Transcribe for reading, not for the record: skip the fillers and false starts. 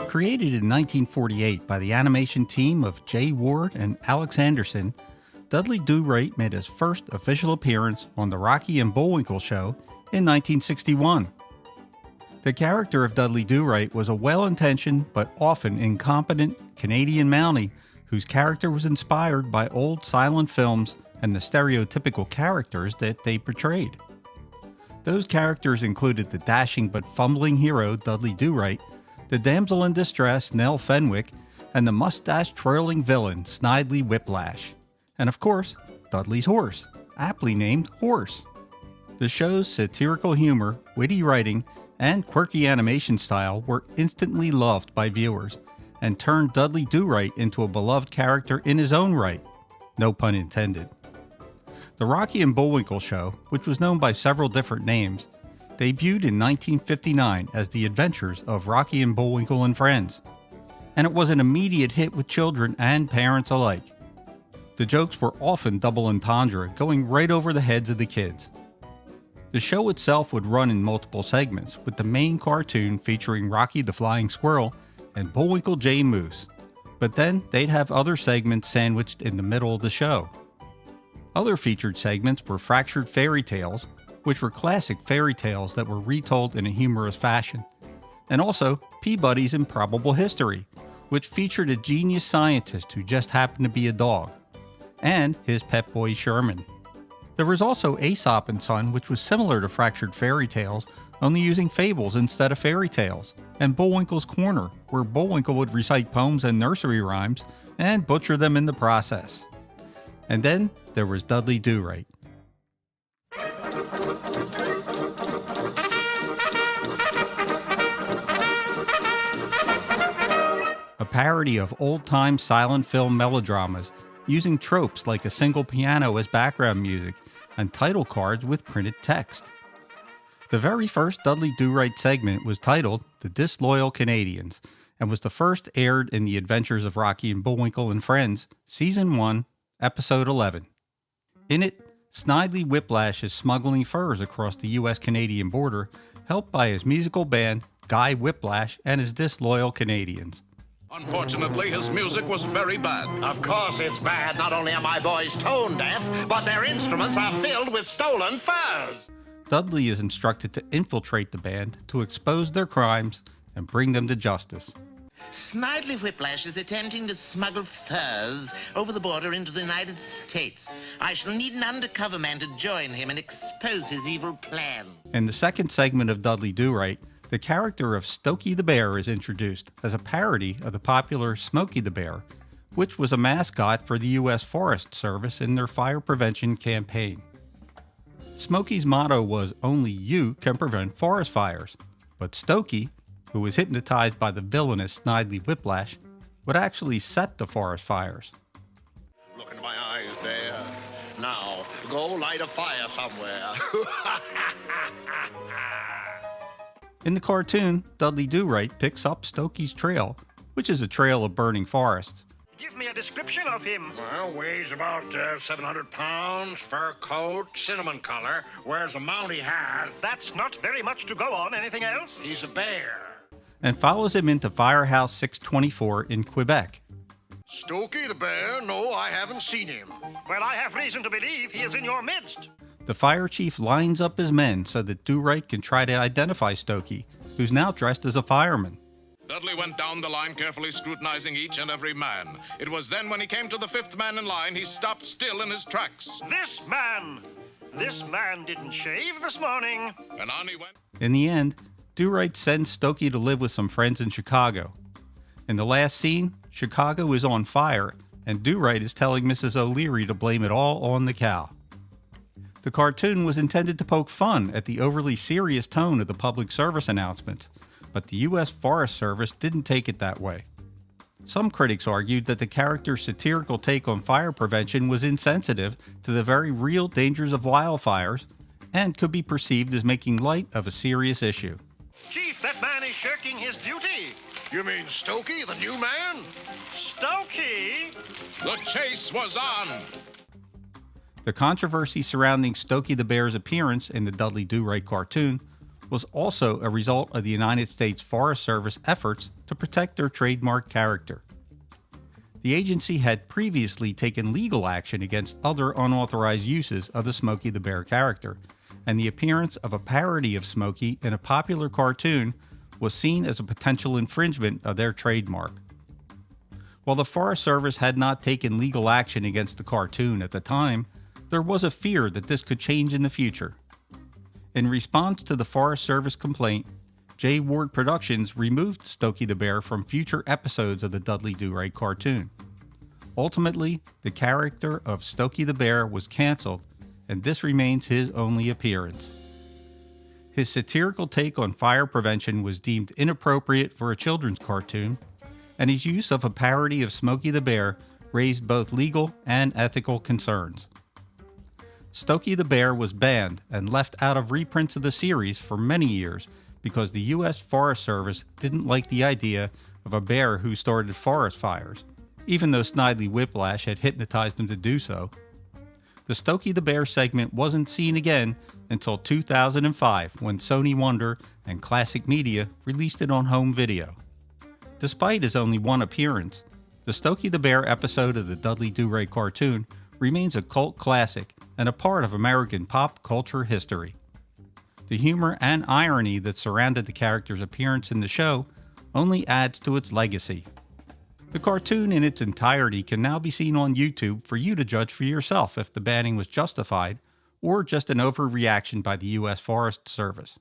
Created in 1948 by the animation team of Jay Ward and Alex Anderson, Dudley Do-Right made his first official appearance on The Rocky and Bullwinkle Show in 1961. The character of Dudley Do-Right was a well-intentioned but often incompetent Canadian Mountie whose character was inspired by old silent films and the stereotypical characters that they portrayed. Those characters included the dashing but fumbling hero Dudley Do-Right, the damsel in distress Nell Fenwick, and the mustache-twirling villain Snidely Whiplash. And of course, Dudley's horse, aptly named Horse. The show's satirical humor, witty writing, and quirky animation style were instantly loved by viewers, and turned Dudley Do-Right into a beloved character in his own right. No pun intended. The Rocky and Bullwinkle Show, which was known by several different names, debuted in 1959 as The Adventures of Rocky and Bullwinkle and Friends, and it was an immediate hit with children and parents alike. The jokes were often double entendre, going right over the heads of the kids. The show itself would run in multiple segments, with the main cartoon featuring Rocky the Flying Squirrel and Bullwinkle J. Moose, but then they'd have other segments sandwiched in the middle of the show. Other featured segments were Fractured Fairy Tales, which were classic fairy tales that were retold in a humorous fashion, and also Peabody's Improbable History, which featured a genius scientist who just happened to be a dog, and his pet boy Sherman. There was also Aesop and Son, which was similar to Fractured Fairy Tales, only using fables instead of fairy tales, and Bullwinkle's Corner, where Bullwinkle would recite poems and nursery rhymes and butcher them in the process. And then there was Dudley Do-Right. A parody of old-time silent film melodramas, using tropes like a single piano as background music and title cards with printed text. The very first Dudley Do-Right segment was titled The Disloyal Canadians and was the first aired in The Adventures of Rocky and Bullwinkle and Friends, Season 1, Episode 11. In it, Snidely Whiplash is smuggling furs across the U.S.-Canadian border, helped by his musical band, Guy Whiplash, and his disloyal Canadians. Unfortunately, his music was very bad. Of course it's bad. Not only are my boys tone deaf, but their instruments are filled with stolen furs. Dudley is instructed to infiltrate the band to expose their crimes and bring them to justice. Snidely Whiplash is attempting to smuggle furs over the border into the United States. I shall need an undercover man to join him and expose his evil plan. In the second segment of Dudley Do-Right, the character of Stokey the Bear is introduced as a parody of the popular Smokey the Bear, which was a mascot for the U.S. Forest Service in their fire prevention campaign. Smokey's motto was, "Only you can prevent forest fires," but Stokey, who was hypnotized by the villainous Snidely Whiplash, would actually set the forest fires. Look into my eyes, Bear. Now, go light a fire somewhere. In the cartoon, Dudley Do-Right picks up Stokey's trail, which is a trail of burning forests. Give me a description of him. Well, weighs about 700 pounds, fur coat, cinnamon color, wears a Mountie hat. That's not very much to go on. Anything else? He's a bear. And follows him into Firehouse 624 in Quebec. Stokey the Bear? No, I haven't seen him. Well, I have reason to believe he is in your midst. The fire chief lines up his men so that Do-Right can try to identify Stokey, who's now dressed as a fireman. Dudley went down the line, carefully scrutinizing each and every man. It was then when he came to the fifth man in line, he stopped still in his tracks. This man didn't shave this morning. And on he went. In the end, Do-Right sends Stokey to live with some friends in Chicago. In the last scene, Chicago is on fire, and Do-Right is telling Mrs. O'Leary to blame it all on the cow. The cartoon was intended to poke fun at the overly serious tone of the public service announcements, but the U.S. Forest Service didn't take it that way. Some critics argued that the character's satirical take on fire prevention was insensitive to the very real dangers of wildfires and could be perceived as making light of a serious issue. Chief, that man is shirking his duty. You mean Stokey, the new man? Stokey? The chase was on. The controversy surrounding Stokey the Bear's appearance in the Dudley Do-Right cartoon was also a result of the United States Forest Service efforts to protect their trademark character. The agency had previously taken legal action against other unauthorized uses of the Smokey the Bear character, and the appearance of a parody of Smokey in a popular cartoon was seen as a potential infringement of their trademark. While the Forest Service had not taken legal action against the cartoon at the time, there was a fear that this could change in the future. In response to the Forest Service complaint, J. Ward Productions removed Stokey the Bear from future episodes of the Dudley Do-Right cartoon. Ultimately, the character of Stokey the Bear was canceled, and this remains his only appearance. His satirical take on fire prevention was deemed inappropriate for a children's cartoon, and his use of a parody of Smokey the Bear raised both legal and ethical concerns. Stokey the Bear was banned and left out of reprints of the series for many years because the U.S. Forest Service didn't like the idea of a bear who started forest fires, even though Snidely Whiplash had hypnotized him to do so. The Stokey the Bear segment wasn't seen again until 2005 when Sony Wonder and Classic Media released it on home video. Despite his only one appearance, the Stokey the Bear episode of the Dudley Do-Right cartoon remains a cult classic and a part of American pop culture history. The humor and irony that surrounded the character's appearance in the show only adds to its legacy. The cartoon in its entirety can now be seen on YouTube for you to judge for yourself if the banning was justified or just an overreaction by the U.S. Forest Service.